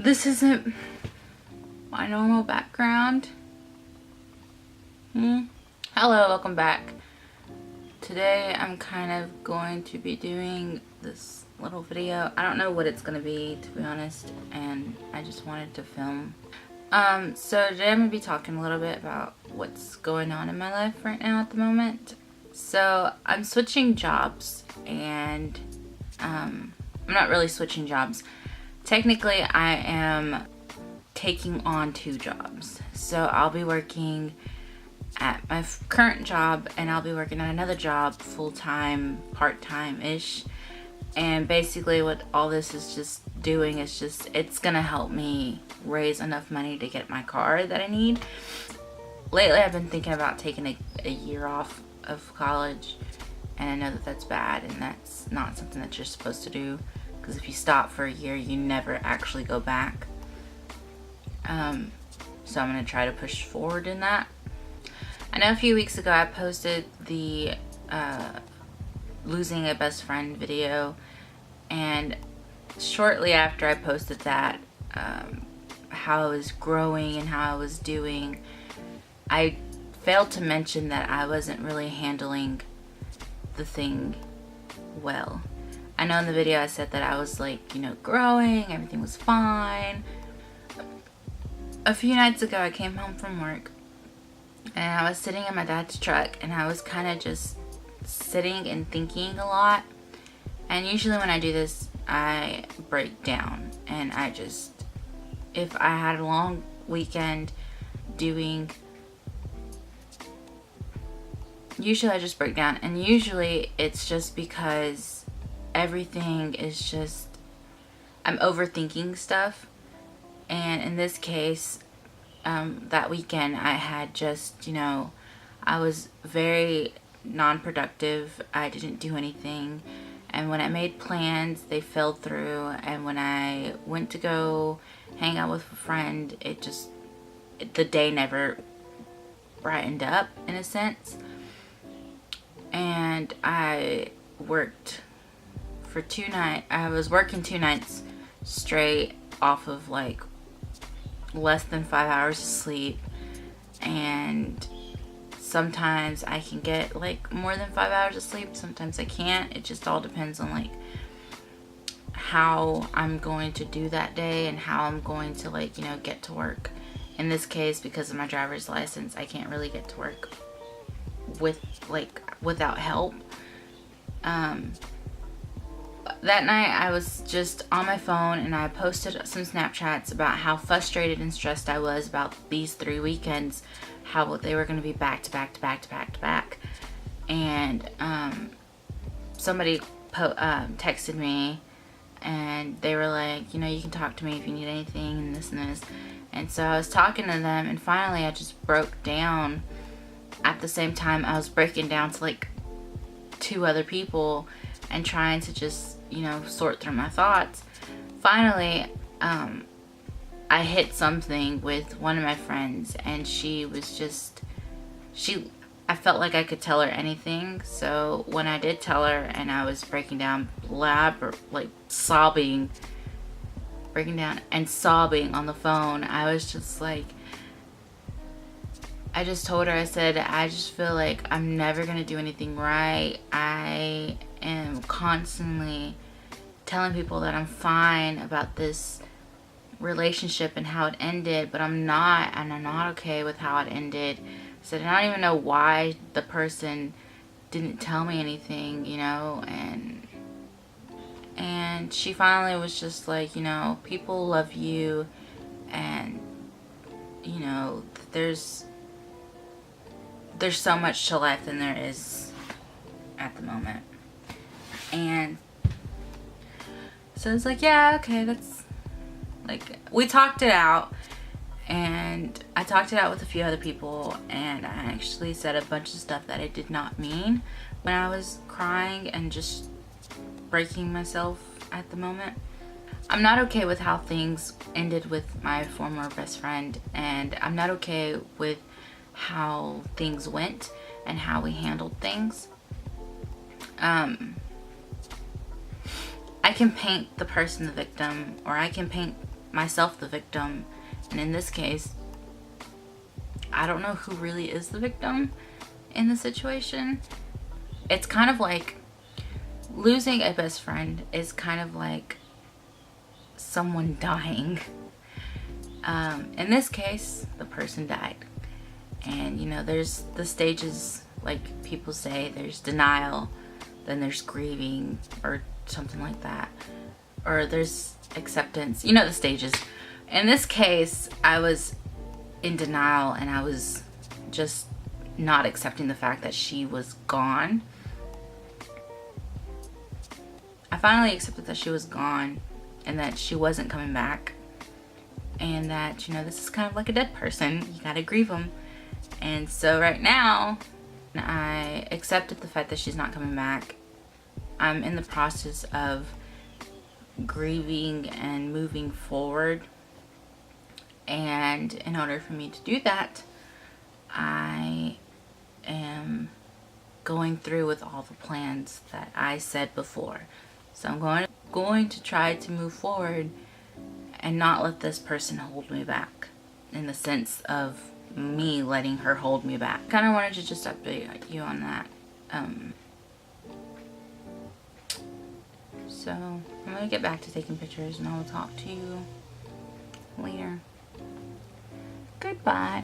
This isn't my normal background. Hello, welcome back. Today I'm kind of going to be doing this little video. I don't know what it's going to be, to be honest, and I just wanted to film. So today I'm going to be talking a little bit about what's going on in my life right now at the moment. So I'm switching jobs, and I'm not really switching jobs. Technically, I am taking on 2 jobs. So I'll be working at my current job, and I'll be working at another job full-time, part-time-ish. And basically what all this is just doing is just, it's gonna help me raise enough money to get my car that I need. Lately I've been thinking about taking a year off of college, and I know that that's bad and that's not something that you're supposed to do, because if you stop for a year you never actually go back. So I'm gonna try to push forward in that. I know a few weeks ago I posted the losing a best friend video, and shortly after I posted that, how I was growing and how I was doing, I failed to mention that I wasn't really handling the thing well. I know in the video I said that I was like, you know, growing, everything was fine. A few nights ago I came home from work and I was sitting in my dad's truck, and I was kind of just sitting and thinking a lot. And usually when I do this, I break down, and I just, if I had a long weekend doing, usually I just break down, and usually it's just because everything is just, I'm overthinking stuff. And in this case, that weekend I had just, you know, I was very non-productive. I didn't do anything, and when I made plans they fell through, and when I went to go hang out with a friend, the day never brightened up in a sense. And I worked for 2 nights. I was working 2 nights straight off of like less than 5 hours of sleep, and sometimes I can get like more than 5 hours of sleep, sometimes I can't. It just all depends on like how I'm going to do that day and how I'm going to, like, you know, get to work. In this case, because of my driver's license, I can't really get to work without help. That night I was just on my phone, and I posted some Snapchats about how frustrated and stressed I was about these 3 weekends, how they were going to be back to back to back to back to back. And somebody texted me, and they were like, you know, you can talk to me if you need anything, and this and this. And so I was talking to them, and finally I just broke down. At the same time I was breaking down to like 2 other people and trying to just, you know, sort through my thoughts. Finally, I hit something with one of my friends, and she was just, I felt like I could tell her anything. So when I did tell her, and I was breaking down, breaking down and sobbing on the phone, I was just like, I just told her, I said, I just feel like I'm never gonna do anything right. I am constantly telling people that I'm fine about this relationship and how it ended, but I'm not, and I'm not okay with how it ended. I said, I don't even know why the person didn't tell me anything, you know. And she finally was just like, you know, people love you, and you know, there's so much to life than there is at the moment. And so it's like, yeah, okay, that's like, we talked it out, and I talked it out with a few other people, and I actually said a bunch of stuff that I did not mean when I was crying and just breaking myself at the moment. I'm not okay with how things ended with my former best friend, and I'm not okay with how things went and how we handled things. I can paint the person the victim, or I can paint myself the victim. And in this case, I don't know who really is the victim in the situation. It's kind of like losing a best friend is kind of like someone dying. In this case, the person died. And you know, there's the stages, like people say, there's denial, then there's grieving or something like that, or there's acceptance, you know, the stages. In this case, I was in denial, and I was just not accepting the fact that she was gone. I finally accepted that she was gone and that she wasn't coming back, and that, you know, this is kind of like a dead person. You gotta grieve them. And so right now, I accepted the fact that she's not coming back. I'm in the process of grieving and moving forward. And in order for me to do that, I am going through with all the plans that I said before. So I'm going to try to move forward and not let this person hold me back, in the sense of me letting her hold me back. Kind of wanted to just update you on that. So I'm gonna get back to taking pictures, and I will talk to you later. Goodbye.